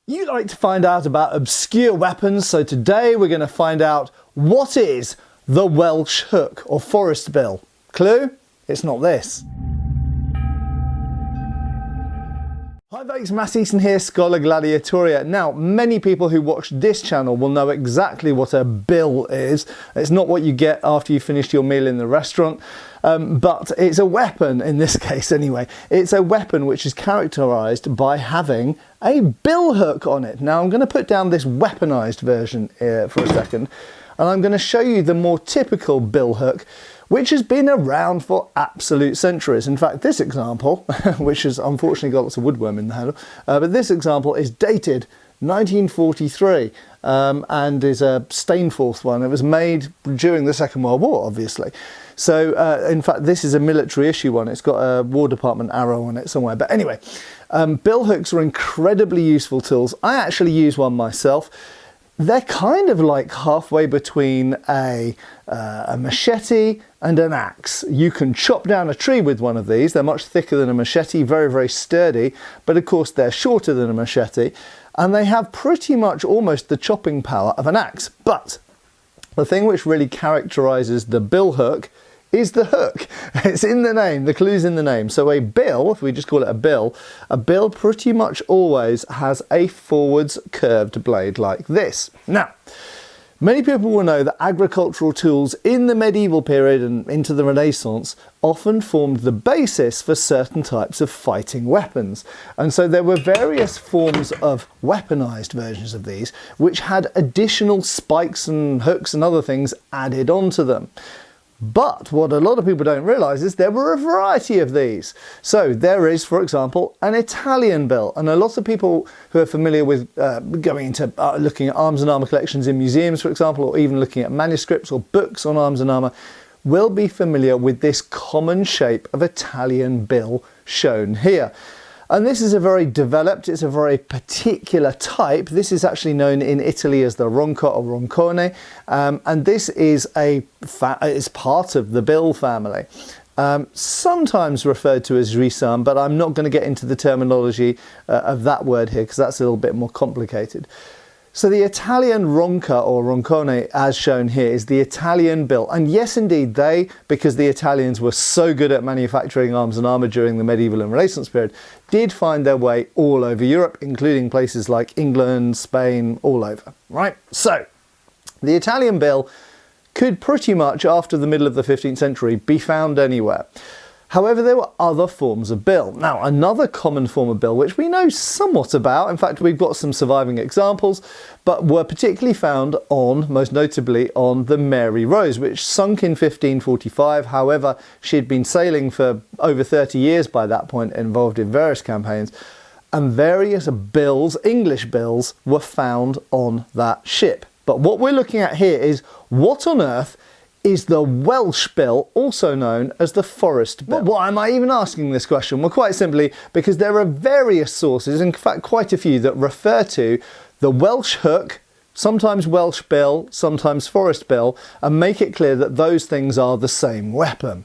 You like to find out about obscure weapons, so today we're going to find out what is the Welsh hook or forest bill. Clue? It's not this. Hi folks, Matt Easton here, Schola Gladiatoria. Now, many people who watch this channel will know exactly what a bill is. It's not what you get after you finished your meal in the restaurant, but it's a weapon in this case anyway. It's a weapon which is characterised by having a bill hook on it. Now, I'm going to put down this weaponised version for a second, and I'm going to show you the more typical bill hook, which has been around for absolute centuries. In fact, this example, which has unfortunately got lots of woodworm in the handle, but this example is dated 1943 and is a Steinforth one. It was made during the Second World War, obviously. So, in fact, this is a military issue one. It's got a War Department arrow on it somewhere. But anyway, bill hooks are incredibly useful tools. I actually use one myself. They're kind of like halfway between a machete and an axe. You can chop down a tree with one of these. They're much thicker than a machete, very, very sturdy, but of course they're shorter than a machete, and they have pretty much almost the chopping power of an axe. But the thing which really characterizes the bill hook is the hook. It's in the name, the clue's in the name. So a bill, if we just call it a bill pretty much always has a forwards curved blade like this. Now, many people will know that agricultural tools in the medieval period and into the Renaissance often formed the basis for certain types of fighting weapons. And so there were various forms of weaponized versions of these which had additional spikes and hooks and other things added onto them. But what a lot of people don't realise is there were a variety of these. So there is, for example, an Italian bill, and a lot of people who are familiar with going into looking at arms and armour collections in museums, for example, or even looking at manuscripts or books on arms and armour, will be familiar with this common shape of Italian bill shown here. And this is a very developed, it's a very particular type. This is actually known in Italy as the ronco or roncone, and this is is part of the bill family. Sometimes referred to as risam, but I'm not going to get into the terminology of that word here because that's a little bit more complicated. So the Italian ronca or roncone, as shown here, is the Italian bill. And yes, indeed, because the Italians were so good at manufacturing arms and armour during the medieval and Renaissance period, did find their way all over Europe, including places like England, Spain, all over, right? So the Italian bill could pretty much, after the middle of the 15th century, be found anywhere. However, there were other forms of bill. Now, another common form of bill, which we know somewhat about, in fact, we've got some surviving examples, but were particularly found on, most notably, on the Mary Rose, which sunk in 1545. However, she had been sailing for over 30 years by that point, involved in various campaigns, and various bills, English bills, were found on that ship. But what we're looking at here is what on earth is the Welsh bill, also known as the forest bill. Why am I even asking this question? Well, quite simply because there are various sources, in fact quite a few, that refer to the Welsh hook, sometimes Welsh bill, sometimes forest bill, and make it clear that those things are the same weapon.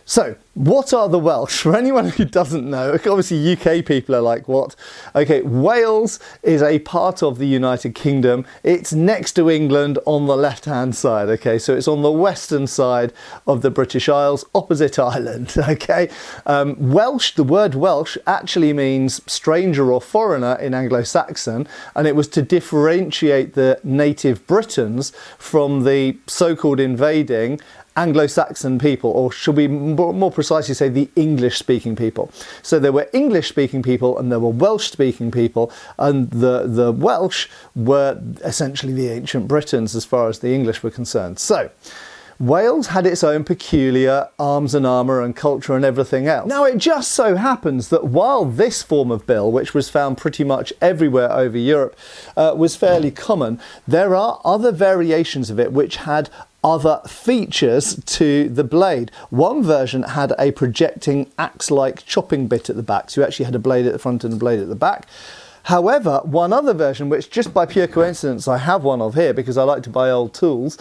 So, what are the Welsh? For anyone who doesn't know, obviously UK people are like, what? Okay, Wales is a part of the United Kingdom. It's next to England on the left-hand side, okay? So it's on the western side of the British Isles, opposite Ireland, okay? Welsh, the word Welsh actually means stranger or foreigner in Anglo-Saxon, and it was to differentiate the native Britons from the so-called invading Anglo-Saxon people, or should we more precisely say the English-speaking people. So there were English-speaking people and there were Welsh-speaking people, and the Welsh were essentially the ancient Britons as far as the English were concerned. So Wales had its own peculiar arms and armour and culture and everything else. Now, it just so happens that while this form of bill, which was found pretty much everywhere over Europe, was fairly common, there are other variations of it which had other features to the blade. One version had a projecting axe-like chopping bit at the back, so you actually had a blade at the front and a blade at the back. However, one other version, which just by pure coincidence I have one of here because I like to buy old tools,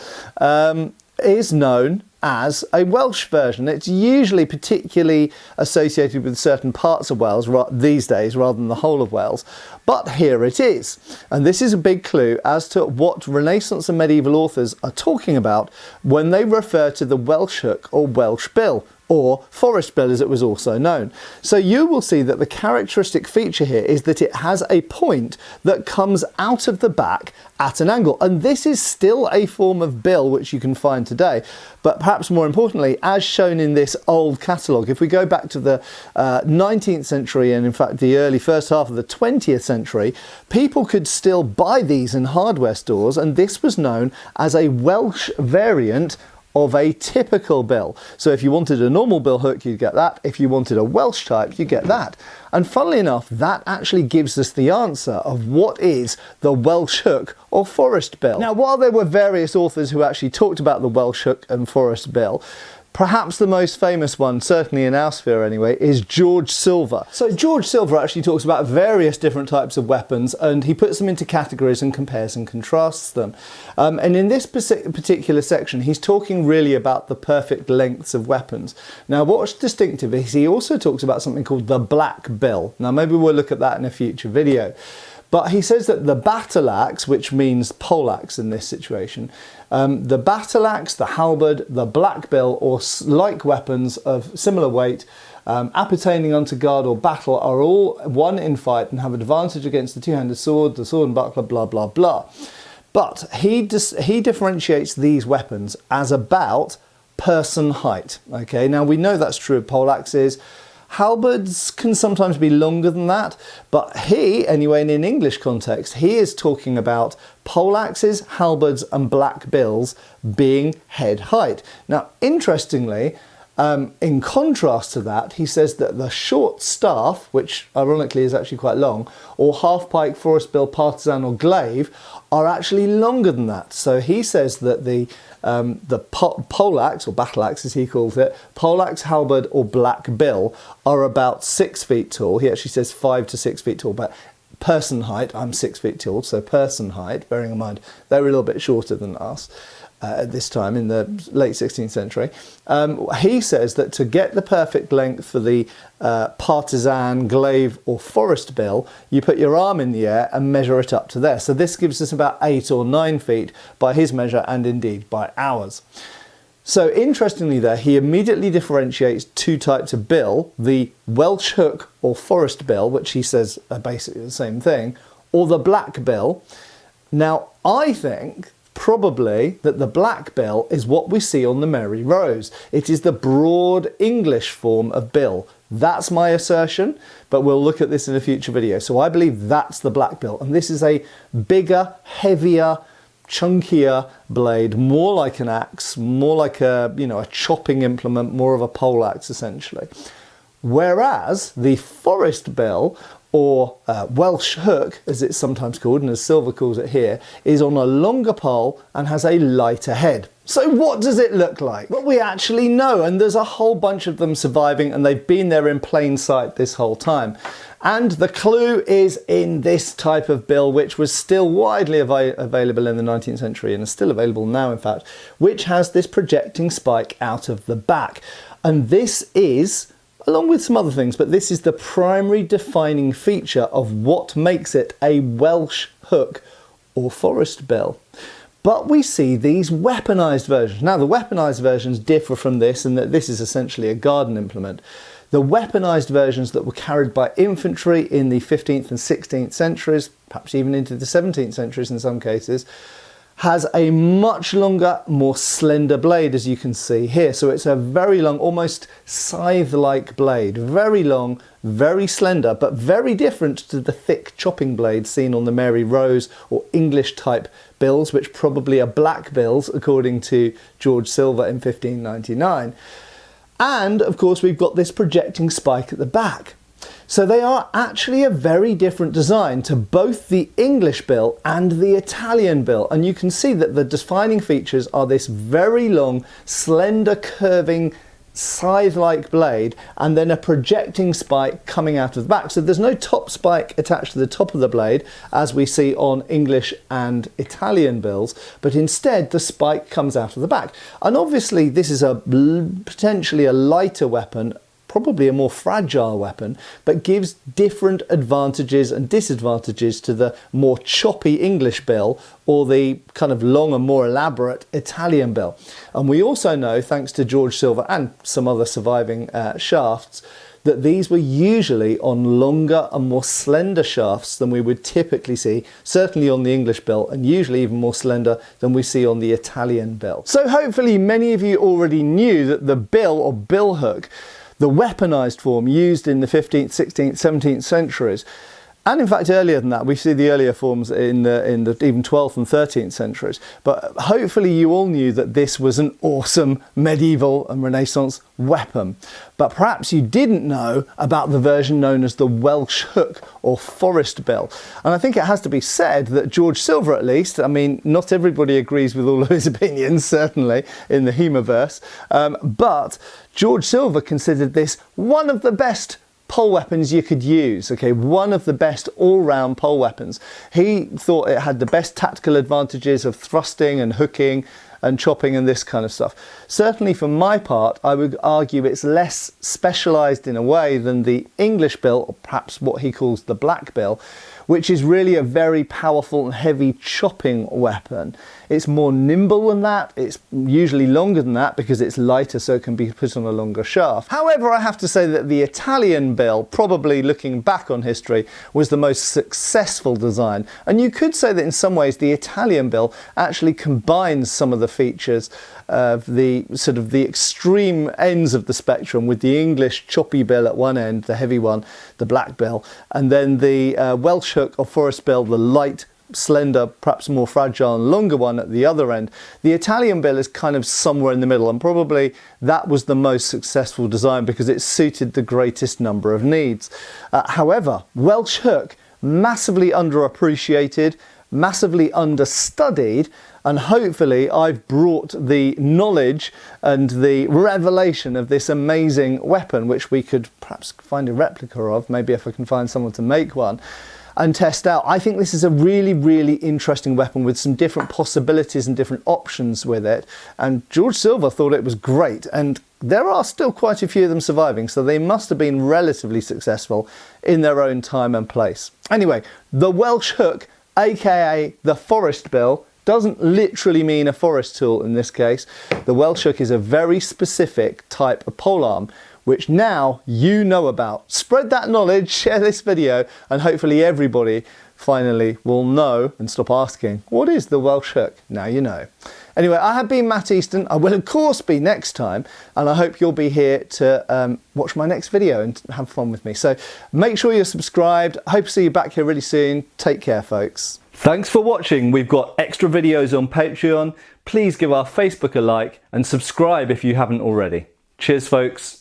is known as a Welsh version. It's usually particularly associated with certain parts of Wales these days rather than the whole of Wales, but here it is. And this is a big clue as to what Renaissance and medieval authors are talking about when they refer to the Welsh hook or Welsh bill, or forest bill as it was also known. So you will see that the characteristic feature here is that it has a point that comes out of the back at an angle, and this is still a form of bill which you can find today, but perhaps more importantly, as shown in this old catalogue, if we go back to the 19th century and in fact the early first half of the 20th century, people could still buy these in hardware stores, and this was known as a Welsh variant of a typical bill. So if you wanted a normal bill hook, you'd get that. If you wanted a Welsh type, you get that. And funnily enough, that actually gives us the answer of what is the Welsh hook or forest bill. Now, while there were various authors who actually talked about the Welsh hook and forest bill, perhaps the most famous one, certainly in our sphere anyway, is George Silver. So George Silver actually talks about various different types of weapons, and he puts them into categories and compares and contrasts them. And in this particular section, he's talking really about the perfect lengths of weapons. Now, what's distinctive is he also talks about something called the black bill. Now, maybe we'll look at that in a future video. But he says that the battle axe, which means poleaxe in this situation, the battle axe, the halberd, the black bill, or like weapons of similar weight, appertaining unto guard or battle, are all one in fight and have advantage against the two-handed sword, the sword and buckler, blah, blah, blah. But he differentiates these weapons as about person height. Okay, now we know that's true of poleaxes. Halberds can sometimes be longer than that, but he, anyway, in an English context, he is talking about poleaxes, halberds and black bills being head height. Now, interestingly, in contrast to that, he says that the short staff, which ironically is actually quite long, or half-pike, forest bill, partisan or glaive, are actually longer than that. So he says that the poleaxe, or battle axe as he calls it, poleaxe, halberd or black bill are about 6 feet tall. He actually says 5 to 6 feet tall, but person height, I'm 6 feet tall, so person height, bearing in mind they're a little bit shorter than us at this time in the late 16th century. He says that to get the perfect length for the partisan, glaive or forest bill, you put your arm in the air and measure it up to there. So this gives us about 8 or 9 feet by his measure and indeed by ours. So interestingly there, he immediately differentiates two types of bill, the Welsh hook or forest bill, which he says are basically the same thing, or the black bill. Now, I think probably that the black bill is what we see on the Mary Rose. It is the broad English form of bill. That's my assertion, but we'll look at this in a future video. So I believe that's the black bill, and this is a bigger, heavier, chunkier blade, more like an axe, more like a, a chopping implement, more of a poleaxe essentially. Whereas the forest bill, or Welsh hook, as it's sometimes called, and as Silver calls it here, is on a longer pole and has a lighter head. So what does it look like? Well, we actually know, and there's a whole bunch of them surviving, and they've been there in plain sight this whole time. And the clue is in this type of bill, which was still widely available in the 19th century and is still available now, in fact, which has this projecting spike out of the back. And this is, along with some other things, but this is the primary defining feature of what makes it a Welsh hook or forest bill. But we see these weaponized versions. Now, the weaponized versions differ from this in that this is essentially a garden implement. The weaponized versions that were carried by infantry in the 15th and 16th centuries, perhaps even into the 17th centuries in some cases, has a much longer, more slender blade, as you can see here. So it's a very long, almost scythe-like blade. Very long, very slender, but very different to the thick chopping blade seen on the Mary Rose or English type bills, which probably are black bills, according to George Silver in 1599. And of course, we've got this projecting spike at the back. So they are actually a very different design to both the English bill and the Italian bill. And you can see that the defining features are this very long, slender, curving scythe-like blade and then a projecting spike coming out of the back. So there's no top spike attached to the top of the blade as we see on English and Italian bills, but instead the spike comes out of the back. And obviously this is potentially a lighter weapon, probably a more fragile weapon, but gives different advantages and disadvantages to the more choppy English bill or the kind of long and more elaborate Italian bill. And we also know, thanks to George Silver and some other surviving shafts, that these were usually on longer and more slender shafts than we would typically see, certainly on the English bill, and usually even more slender than we see on the Italian bill. So hopefully many of you already knew that the bill or bill hook, the weaponized form used in the 15th, 16th, 17th centuries, and in fact earlier than that, we see the earlier forms in the even 12th and 13th centuries. But hopefully you all knew that this was an awesome medieval and Renaissance weapon. But perhaps you didn't know about the version known as the Welsh hook or forest bill. And I think it has to be said that George Silver, at least, I mean, not everybody agrees with all of his opinions, certainly in the HEMA-verse, but George Silver considered this one of the best pole weapons you could use, okay, one of the best all-round pole weapons. He thought it had the best tactical advantages of thrusting and hooking and chopping and this kind of stuff. Certainly for my part, I would argue it's less specialised in a way than the English bill, or perhaps what he calls the black bill, which is really a very powerful and heavy chopping weapon. It's more nimble than that, it's usually longer than that because it's lighter, so it can be put on a longer shaft. However, I have to say that the Italian bill, probably looking back on history, was the most successful design. And you could say that in some ways the Italian bill actually combines some of the features of the sort of the extreme ends of the spectrum, with the English choppy bill at one end, the heavy one, the black bill, and then the Welsh hook or forest bill, the light, slender, perhaps more fragile and longer one at the other end. The Italian bill is kind of somewhere in the middle, and probably that was the most successful design because it suited the greatest number of needs. However, Welsh hook, massively underappreciated, massively understudied, and hopefully I've brought the knowledge and the revelation of this amazing weapon, which we could perhaps find a replica of, maybe if I can find someone to make one, and test out. I think this is a really, really interesting weapon with some different possibilities and different options with it. And George Silver thought it was great. And there are still quite a few of them surviving, so they must have been relatively successful in their own time and place. Anyway, the Welsh hook, aka the forest bill, doesn't literally mean a forest tool in this case. The Welsh hook is a very specific type of polearm, which now you know about. Spread that knowledge, share this video, and hopefully everybody finally will know and stop asking, what is the Welsh hook? Now you know. Anyway, I have been Matt Easton. I will of course be next time, and I hope you'll be here to watch my next video and have fun with me. So make sure you're subscribed. I hope to see you back here really soon. Take care, folks. Thanks for watching. We've got extra videos on Patreon. Please give our Facebook a like and subscribe if you haven't already. Cheers, folks.